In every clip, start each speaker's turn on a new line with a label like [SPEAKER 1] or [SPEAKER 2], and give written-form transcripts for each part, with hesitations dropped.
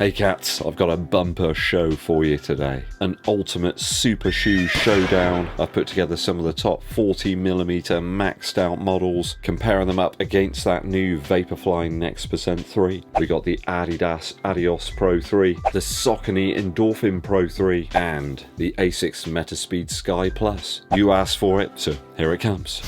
[SPEAKER 1] Hey cats, I've got a bumper show for you today. An ultimate super shoe showdown. I've put together some of the top 40mm maxed out models, comparing them up against that new VAPORFLY NEXT Percent 3. We got the ADIDAS Adios Pro 3, the Saucony Endorphin Pro 3, and the Asics Metaspeed Sky Plus. You asked for it, so here it comes.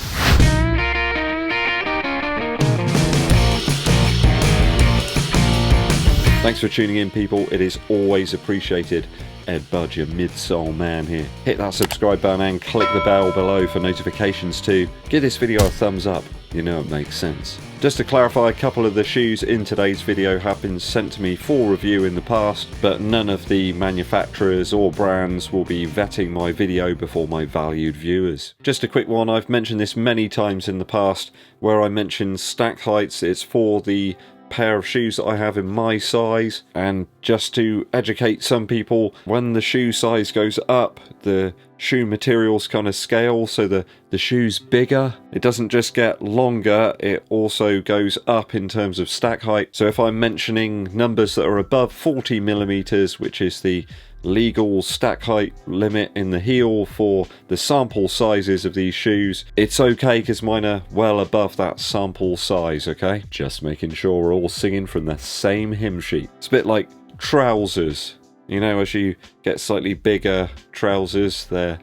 [SPEAKER 1] Thanks for tuning in, people. It is always appreciated. Eddbud, your Midsole man here. Hit that subscribe button and click the bell below for notifications too. Give this video a thumbs up, you know it makes sense. Just to clarify, a couple of the shoes in today's video have been sent to me for review in the past, but none of the manufacturers or brands will be vetting my video before my valued viewers. Just a quick one, I've mentioned this many times in the past, where I mentioned stack heights. It's for the pair of shoes that I have in my size, and just to educate some people, when the shoe size goes up, the shoe materials kind of scale, so the shoe's bigger. It doesn't just get longer, it also goes up in terms of stack height. So if I'm mentioning numbers that are above 40mm, which is the legal stack height limit in the heel for the sample sizes of these shoes, it's okay because mine are well above that sample size, okay? Just making sure we're all singing from the same hymn sheet. It's a bit like trousers. You know, as you get slightly bigger trousers, they're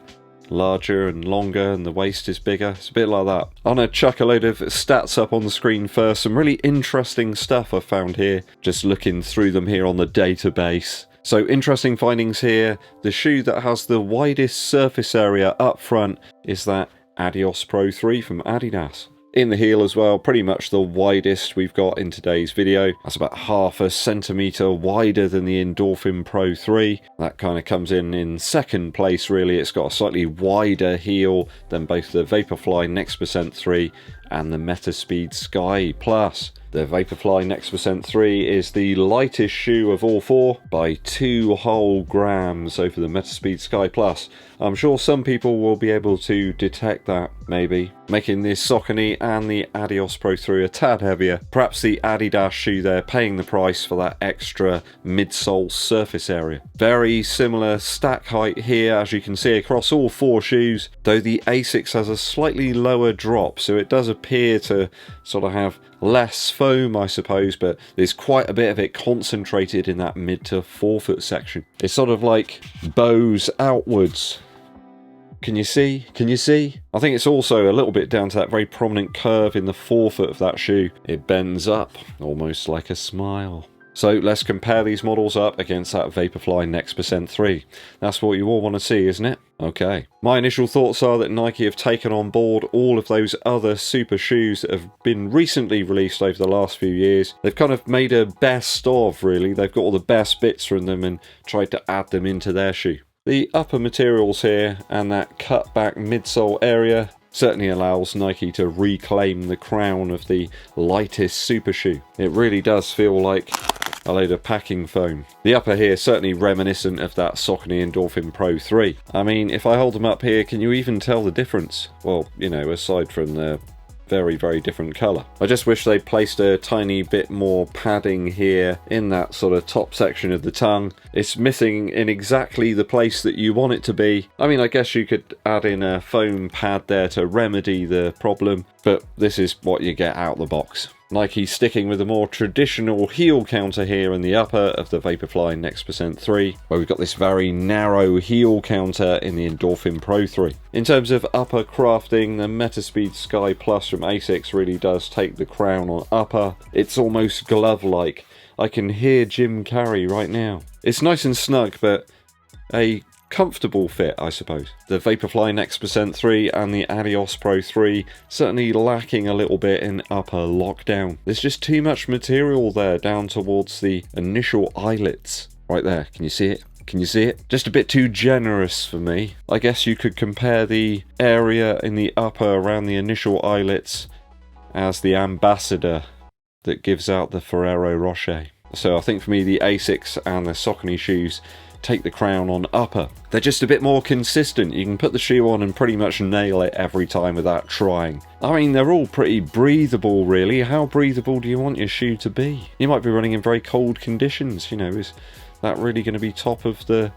[SPEAKER 1] larger and longer and the waist is bigger. It's a bit like that. I'm going to chuck a load of stats up on the screen first. Some really interesting stuff I found here, just looking through them here on the database. So interesting findings here. The shoe that has the widest surface area up front is that Adios Pro 3 from Adidas. In the heel as well, pretty much the widest we've got in today's video. That's about 1/2 centimetre wider than the Endorphin Pro 3. That kind of comes in second place really. It's got a slightly wider heel than both the VAPORFLY NEXT Percent 3 and the Metaspeed Sky Plus. The VAPORFLY NEXT Percent 3 is the lightest shoe of all four by 2 whole grams over the Metaspeed Sky Plus. I'm sure some people will be able to detect that, maybe, making the Saucony and the Adios Pro 3 a tad heavier. Perhaps the ADIDAS shoe there paying the price for that extra midsole surface area. Very similar stack height here, as you can see, across all four shoes, though the Asics has a slightly lower drop, so it does appear to sort of have less foam, I suppose, but there's quite a bit of it concentrated in that mid to forefoot section. It's sort of like bows outwards. Can you see? Can you see? I think it's also a little bit down to that very prominent curve in the forefoot of that shoe. It bends up, almost like a smile. So let's compare these models up against that VAPORFLY NEXT Percent 3. That's what you all want to see, isn't it? Okay. My initial thoughts are that Nike have taken on board all of those other super shoes that have been recently released over the last few years. They've kind of made a best of, really. They've got all the best bits from them and tried to add them into their shoe. The upper materials here and that cut back midsole area certainly allows Nike to reclaim the crown of the lightest super shoe. It really does feel like a load of packing foam. The upper here certainly reminiscent of that Saucony Endorphin Pro 3. I mean, if I hold them up here, can you even tell the difference? Well, you know, aside from the very, very different colour. I just wish they placed a tiny bit more padding here in that sort of top section of the tongue. It's missing in exactly the place that you want it to be. I mean, I guess you could add in a foam pad there to remedy the problem, but this is what you get out of the box. Nike sticking with a more traditional heel counter here in the upper of the VAPORFLY NEXT Percent 3, where we've got this very narrow heel counter in the Endorphin Pro 3. In terms of upper crafting, the Metaspeed Sky Plus from Asics really does take the crown on upper. It's almost glove-like. I can hear Jim Carrey right now. It's nice and snug, but a comfortable fit, I suppose. The VAPORFLY NEXT Percent 3 and the Adios Pro 3 certainly lacking a little bit in upper lockdown. There's just too much material there down towards the initial eyelets. Right there, can you see it? Can you see it? Just a bit too generous for me. I guess you could compare the area in the upper around the initial eyelets as the ambassador that gives out the Ferrero Rocher. So I think for me the Asics and the Saucony shoes take the crown on upper. They're just a bit more consistent. You can put the shoe on and pretty much nail it every time without trying. I mean, they're all pretty breathable, really. How breathable do you want your shoe to be? You might be running in very cold conditions, you know. Is that really going to be top of the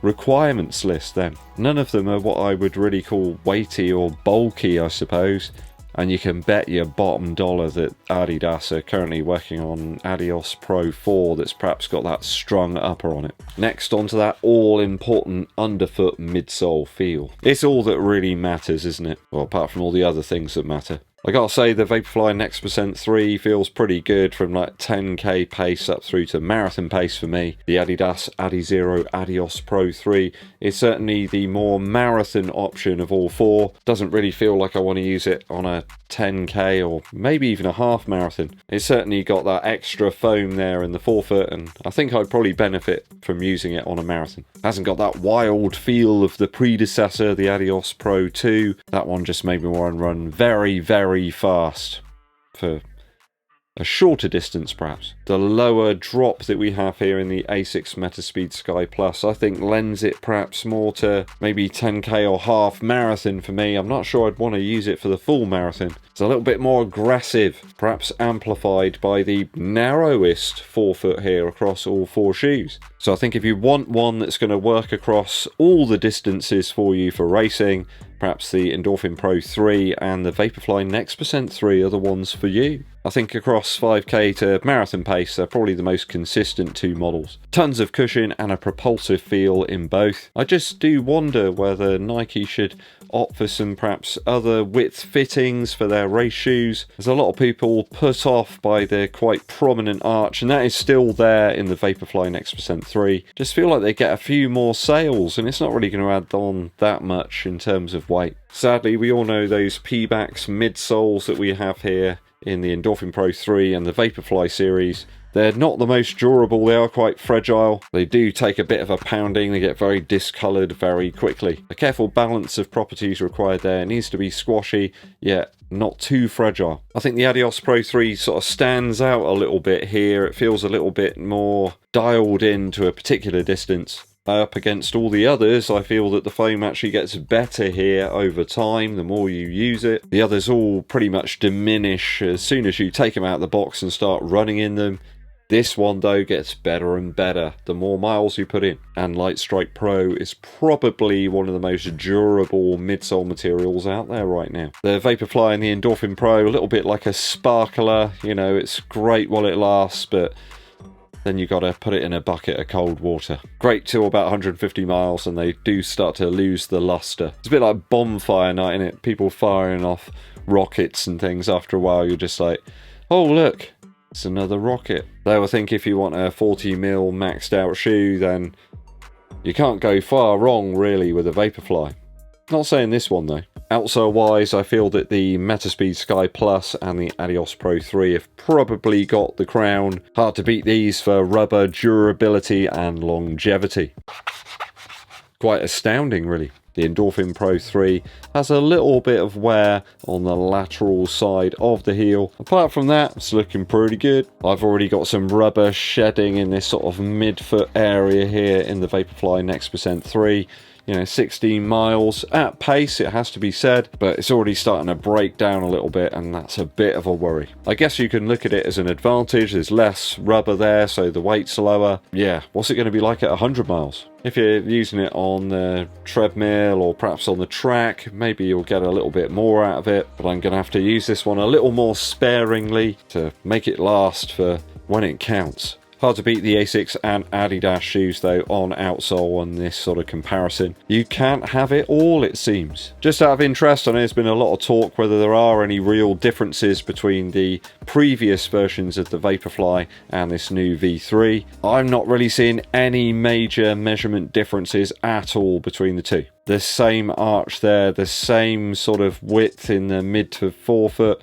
[SPEAKER 1] requirements list then? None of them are what I would really call weighty or bulky, I suppose. And you can bet your bottom dollar that ADIDAS are currently working on Adios Pro 4 that's perhaps got that strung upper on it. Next, onto that all-important underfoot midsole feel. It's all that really matters, isn't it? Well, apart from all the other things that matter. I gotta say, the VAPORFLY NEXT Percent 3 feels pretty good from like 10k pace up through to marathon pace for me. The ADIDAS ADIZERO Adios Pro 3 is certainly the more marathon option of all four. Doesn't really feel like I want to use it on a 10k or maybe even a half marathon. It's certainly got that extra foam there in the forefoot, and I think I'd probably benefit from using it on a marathon. Hasn't got that wild feel of the predecessor, the Adios Pro 2. That one just made me want to run very, very fast for a shorter distance perhaps. The lower drop that we have here in the Asics Metaspeed Sky Plus I think lends it perhaps more to maybe 10k or half marathon for me. I'm not sure I'd want to use it for the full marathon. It's a little bit more aggressive, perhaps amplified by the narrowest forefoot here across all four shoes. So I think if you want one that's going to work across all the distances for you for racing, perhaps the Endorphin Pro 3 and the VAPORFLY NEXT Percent 3 are the ones for you. I think across 5k to marathon pace, they're probably the most consistent two models. Tons of cushion and a propulsive feel in both. I just do wonder whether Nike should opt for some perhaps other width fittings for their race shoes. There's a lot of people put off by their quite prominent arch, and that is still there in the VAPORFLY NEXT Percent 3. Just feel like they get a few more sales, and it's not really going to add on that much in terms of weight. Sadly, we all know those P-backs midsoles that we have here in the Endorphin Pro 3 and the VAPORFLY series. They're not the most durable, they are quite fragile. They do take a bit of a pounding, they get very discoloured very quickly. A careful balance of properties required there. It needs to be squashy, yet not too fragile. I think the Adios Pro 3 sort of stands out a little bit here. It feels a little bit more dialed in to a particular distance. Up against all the others, I feel that the foam actually gets better here over time the more you use it. The others all pretty much diminish as soon as you take them out of the box and start running in them. This one though gets better and better the more miles you put in. And Lightstrike Pro is probably one of the most durable midsole materials out there right now. The VAPORFLY and the Endorphin Pro, a little bit like a sparkler, you know, it's great while it lasts, but then you got to put it in a bucket of cold water. Great till about 150 miles and they do start to lose the luster. It's a bit like bonfire night, innit? People firing off rockets and things. After a while you're just like, oh look, it's another rocket. Though I think if you want a 40mm maxed out shoe, then you can't go far wrong really with a VAPORFLY. Not saying this one though. Outsole wise, I feel that the Metaspeed Sky Plus and the Adios Pro 3 have probably got the crown. Hard to beat these for rubber durability and longevity. Quite astounding really. The Endorphin Pro 3 has a little bit of wear on the lateral side of the heel. Apart from that, it's looking pretty good. I've already got some rubber shedding in this sort of midfoot area here in the VAPORFLY NEXT Percent 3. You know, 16 miles at pace, it has to be said, but it's already starting to break down a little bit, and that's a bit of a worry. I guess you can look at it as an advantage. There's less rubber there, so the weight's lower. Yeah, what's it going to be like at 100 miles? If you're using it on the treadmill or perhaps on the track, maybe you'll get a little bit more out of it, but I'm going to have to use this one a little more sparingly to make it last for when it counts. Hard to beat the Asics and ADIDAS shoes though on Outsole on this sort of comparison. You can't have it all, it seems. Just out of interest, I know there's been a lot of talk whether there are any real differences between the previous versions of the VAPORFLY and this new V3. I'm not really seeing any major measurement differences at all between the two. The same arch there, the same sort of width in the mid to forefoot.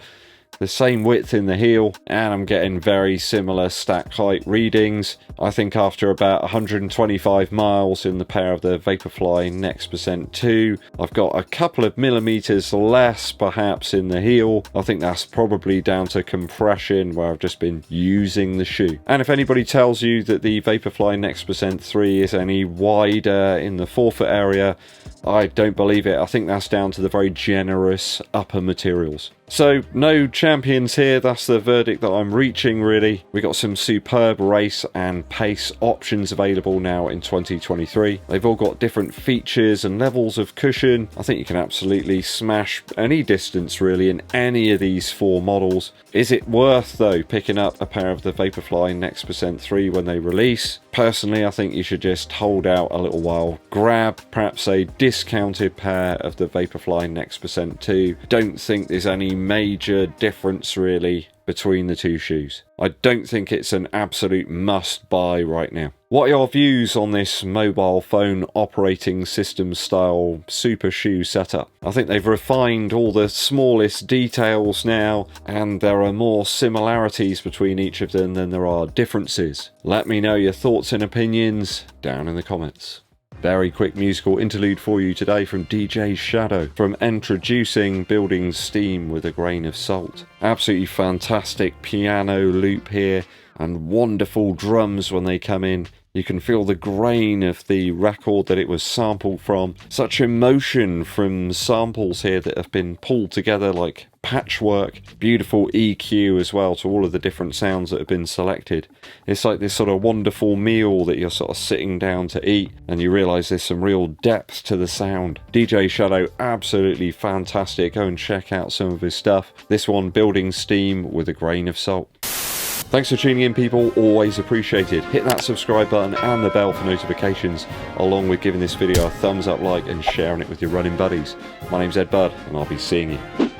[SPEAKER 1] the same width in the heel, and I'm getting very similar stack height readings. I think after about 125 miles in the pair of the Vaporfly Next Percent 2, I've got a couple of millimeters less perhaps in the heel. I think that's probably down to compression where I've just been using the shoe. And if anybody tells you that the Vaporfly Next Percent 3 is any wider in the forefoot area, I don't believe it. I think that's down to the very generous upper materials. So no champions here, that's the verdict that I'm reaching really. We got some superb race and pace options available now in 2023. They've all got different features and levels of cushion. I think you can absolutely smash any distance really in any of these 4 models. Is it worth though picking up a pair of the Vaporfly Next Percent 3 when they release? Personally, I think you should just hold out a little while. Grab perhaps a discounted pair of the Vaporfly Next Percent 2. Don't think there's any major difference really between the 2 shoes. I don't think it's an absolute must buy right now. What are your views on this mobile phone operating system style super shoe setup? I think they've refined all the smallest details now, and there are more similarities between each of them than there are differences. Let me know your thoughts and opinions down in the comments. Very quick musical interlude for you today from DJ Shadow from Introducing Building Steam with a Grain of Salt. Absolutely fantastic piano loop here and wonderful drums when they come in. You can feel the grain of the record that it was sampled from. Such emotion from samples here that have been pulled together like patchwork. Beautiful EQ as well to all of the different sounds that have been selected. It's like this sort of wonderful meal that you're sort of sitting down to eat and you realise there's some real depth to the sound. DJ Shadow, absolutely fantastic. Go and check out some of his stuff. This one, Building Steam with a Grain of Salt. Thanks for tuning in people, always appreciated. Hit that subscribe button and the bell for notifications, along with giving this video a thumbs up like and sharing it with your running buddies. My name's Eddbud and I'll be seeing you